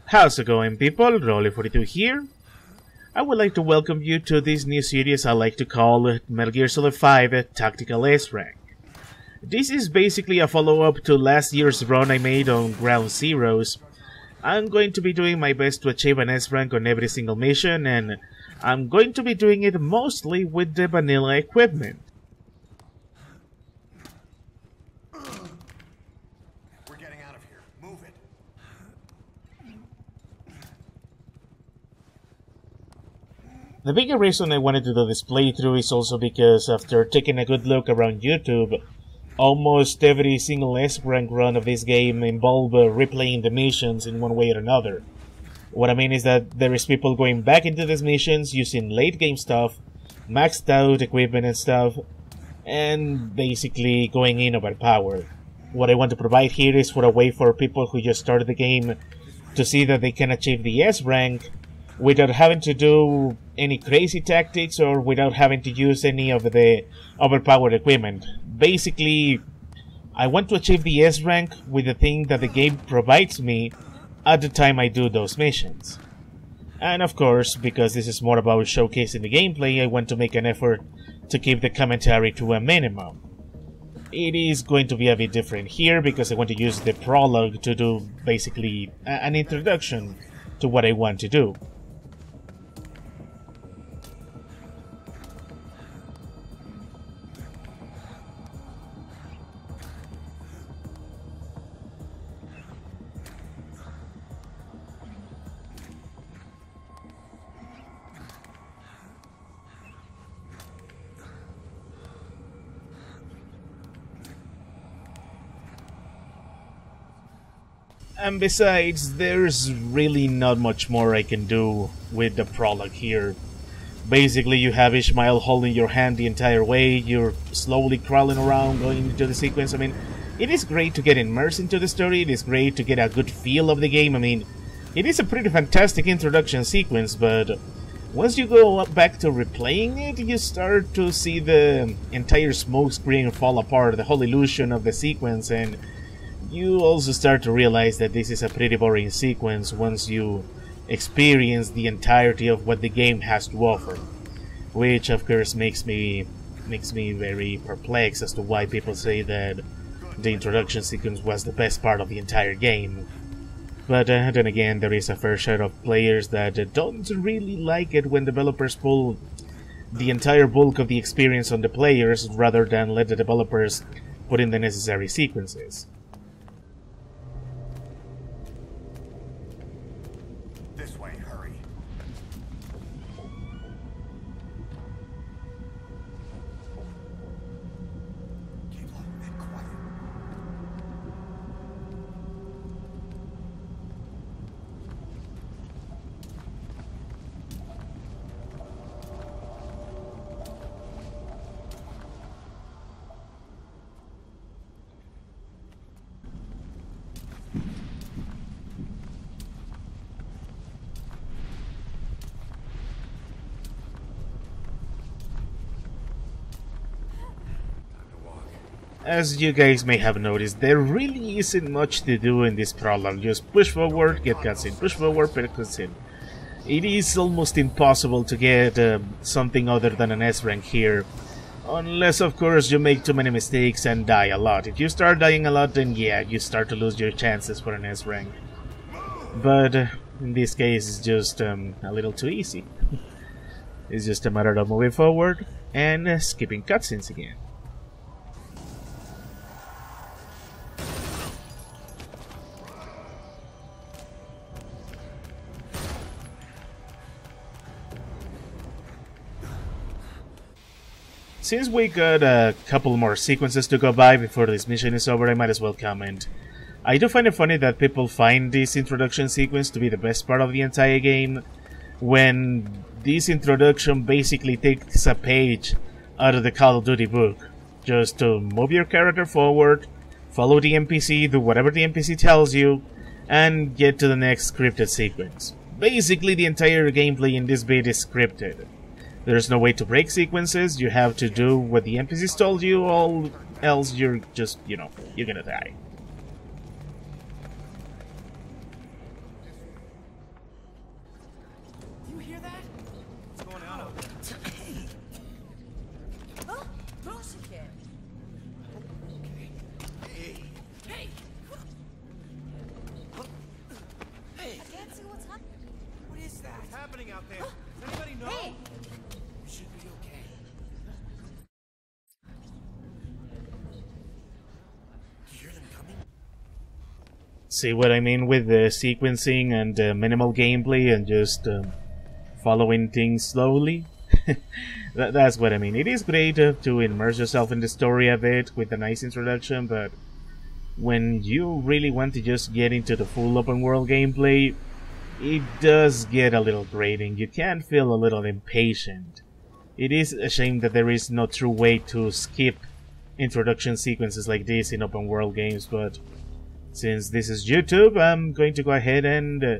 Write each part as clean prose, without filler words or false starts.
How's it going, people? Rolly42 here. I would like to welcome you to this new series I like to call Metal Gear Solid 5 Tactical S-Rank. This is basically a follow-up to last year's run I made on Ground Zeroes. I'm going to be doing my best to achieve an S-Rank on every single mission, and I'm going to be doing it mostly with the vanilla equipment. The bigger reason I wanted to do this playthrough is also because after taking a good look around YouTube, almost every single S-Rank run of this game involved replaying the missions in one way or another. What I mean is that there is people going back into these missions using late game stuff, maxed out equipment and stuff, and basically going in overpowered. What I want to provide here is for a way for people who just started the game to see that they can achieve the S-Rank without having to do any crazy tactics or without having to use any of the overpowered equipment. Basically, I want to achieve the S-Rank with the thing that the game provides me at the time I do those missions. And of course, because this is more about showcasing the gameplay, I want to make an effort to keep the commentary to a minimum. It is going to be a bit different here because I want to use the prologue to do basically an introduction to what I want to do. And besides, there's really not much more I can do with the prologue here. Basically, you have Ishmael holding your hand the entire way, you're slowly crawling around, going into the sequence. I mean, it is great to get immersed into the story, it is great to get a good feel of the game. I mean, it is a pretty fantastic introduction sequence, but once you go back to replaying it, you start to see the entire smoke screen fall apart, the whole illusion of the sequence, and you also start to realize that this is a pretty boring sequence once you experience the entirety of what the game has to offer. Which of course makes me very perplexed as to why people say that the introduction sequence was the best part of the entire game. But then again, there is a fair share of players that don't really like it when developers pull the entire bulk of the experience on the players rather than let the developers put in the necessary sequences. As you guys may have noticed, there really isn't much to do in this prologue. Just push forward, get cutscene, push forward, get cutscene. It is almost impossible to get something other than an S-Rank here. Unless, of course, you make too many mistakes and die a lot. If you start dying a lot, then yeah, you start to lose your chances for an S-Rank. But in this case, it's just a little too easy. It's just a matter of moving forward and skipping cutscenes again. Since we got a couple more sequences to go by before this mission is over, I might as well comment. I do find it funny that people find this introduction sequence to be the best part of the entire game, when this introduction basically takes a page out of the Call of Duty book. Just to move your character forward, follow the NPC, do whatever the NPC tells you, and get to the next scripted sequence. Basically, the entire gameplay in this bit is scripted. There's no way to break sequences, you have to do what the NPCs told you, all else you're just, you're gonna die. See what I mean with the sequencing and minimal gameplay and just following things slowly? That's what I mean. It is great to immerse yourself in the story a bit with a nice introduction, but when you really want to just get into the full open world gameplay, it does get a little grating. You can feel a little impatient. It is a shame that there is no true way to skip introduction sequences like this in open world games, but since this is YouTube, I'm going to go ahead and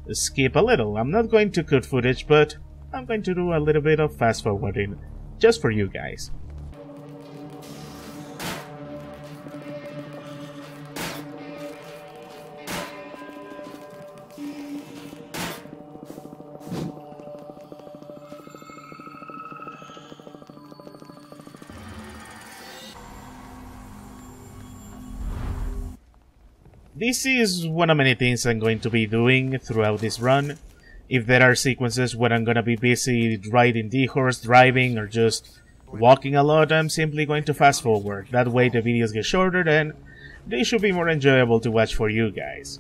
skip a little. I'm not going to cut footage, but I'm going to do a little bit of fast forwarding just for you guys. This is one of many things I'm going to be doing throughout this run. If there are sequences where I'm gonna be busy riding the horse, driving, or just walking a lot, I'm simply going to fast forward. That way the videos get shorter and they should be more enjoyable to watch for you guys.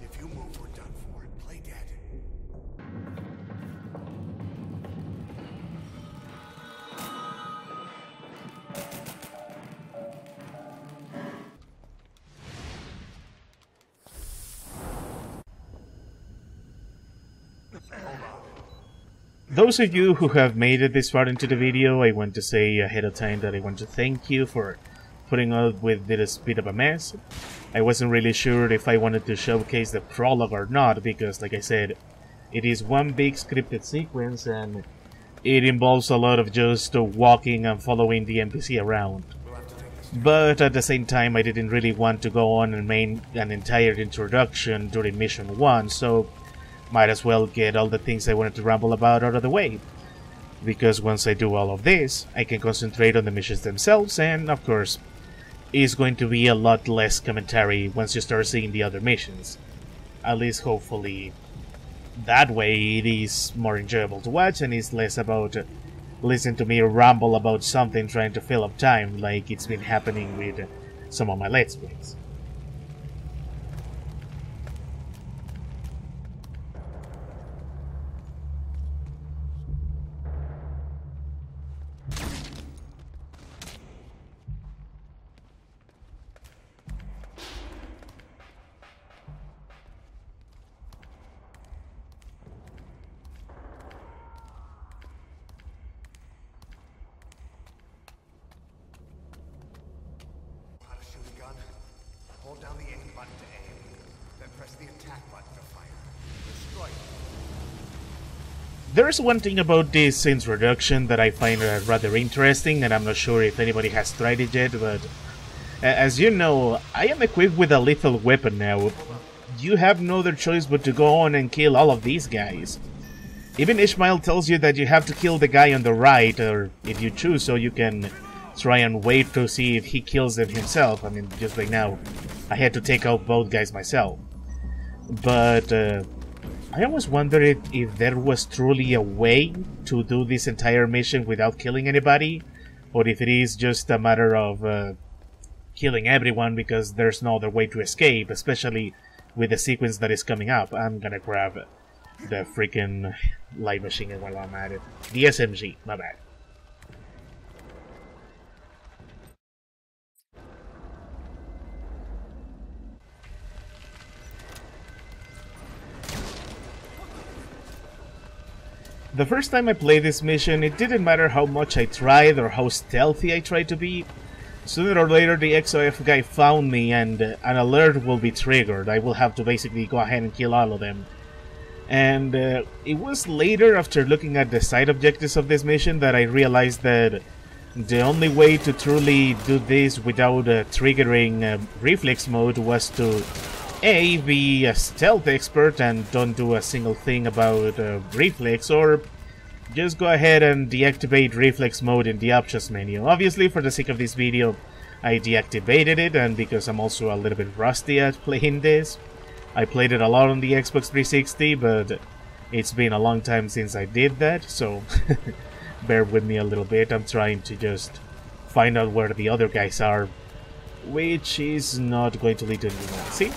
If you move, we're done for. Play dead. Those of you who have made it this far into the video, I want to say ahead of time that I want to thank you for putting up with this bit of a mess. I wasn't really sure if I wanted to showcase the prologue or not, because like I said, it is one big scripted sequence and it involves a lot of just walking and following the NPC around. But at the same time, I didn't really want to go on and make an entire introduction during mission 1, so might as well get all the things I wanted to ramble about out of the way. Because once I do all of this, I can concentrate on the missions themselves, and of course, it's going to be a lot less commentary once you start seeing the other missions. At least hopefully that way it is more enjoyable to watch and it's less about listening to me ramble about something trying to fill up time like it's been happening with some of my Let's Plays. Hold down the aim button to aim, then press the attack button to fire. Strike. There's one thing about this introduction that I find rather interesting, and I'm not sure if anybody has tried it yet, but as you know, I am equipped with a lethal weapon now. You have no other choice but to go on and kill all of these guys. Even Ishmael tells you that you have to kill the guy on the right, or if you choose so, you can try and wait to see if he kills them himself. I mean, just like now, I had to take out both guys myself. But I always wondered if there was truly a way to do this entire mission without killing anybody, or if it is just a matter of killing everyone because there's no other way to escape, especially with the sequence that is coming up. I'm gonna grab the freaking light machine gun while I'm at it. The SMG, my bad. The first time I played this mission, it didn't matter how much I tried or how stealthy I tried to be. Sooner or later the XOF guy found me and an alert will be triggered. I will have to basically go ahead and kill all of them. And it was later, after looking at the side objectives of this mission, that I realized that the only way to truly do this without triggering reflex mode was to A, be a stealth expert and don't do a single thing about reflex, or just go ahead and deactivate reflex mode in the options menu. Obviously, for the sake of this video, I deactivated it, and because I'm also a little bit rusty at playing this. I played it a lot on the Xbox 360, but it's been a long time since I did that, so bear with me a little bit. I'm trying to just find out where the other guys are, which is not going to lead to anything. See?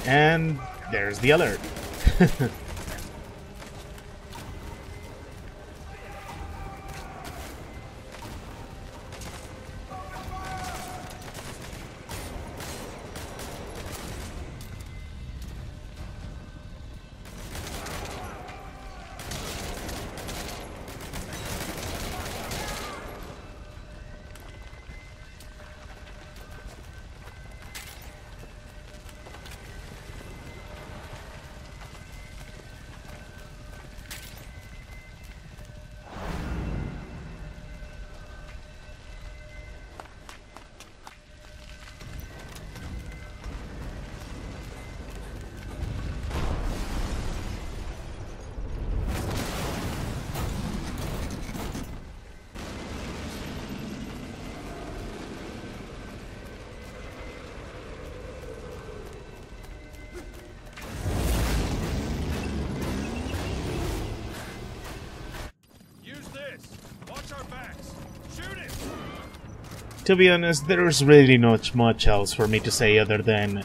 And there's the alert. To be honest, there's really not much else for me to say other than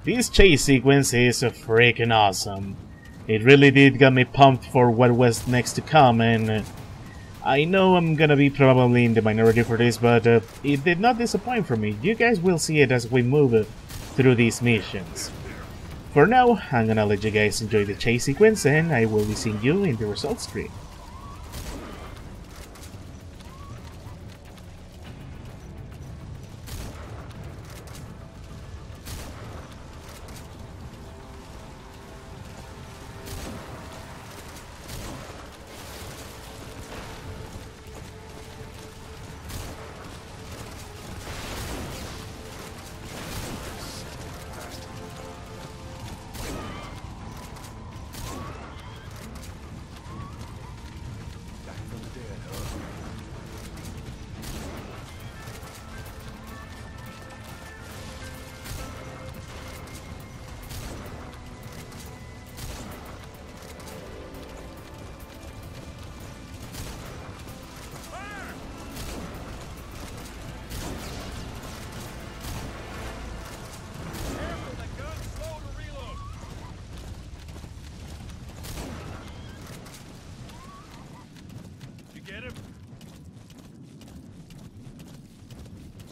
this chase sequence is freaking awesome. It really did get me pumped for what was next to come, and I know I'm gonna be probably in the minority for this, but it did not disappoint for me. You guys will see it as we move through these missions. For now, I'm gonna let you guys enjoy the chase sequence, and I will be seeing you in the results screen.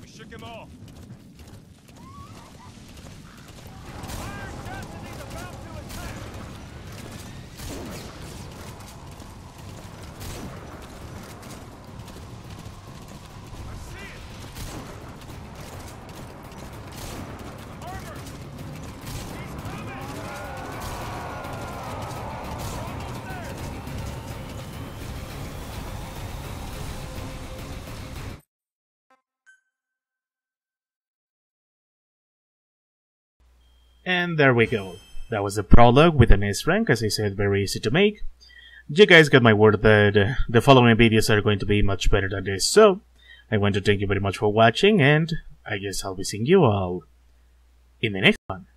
Shook him off. And there we go. That was the prologue with an S rank, as I said, very easy to make. You guys got my word that the following videos are going to be much better than this, so I want to thank you very much for watching, and I guess I'll be seeing you all in the next one.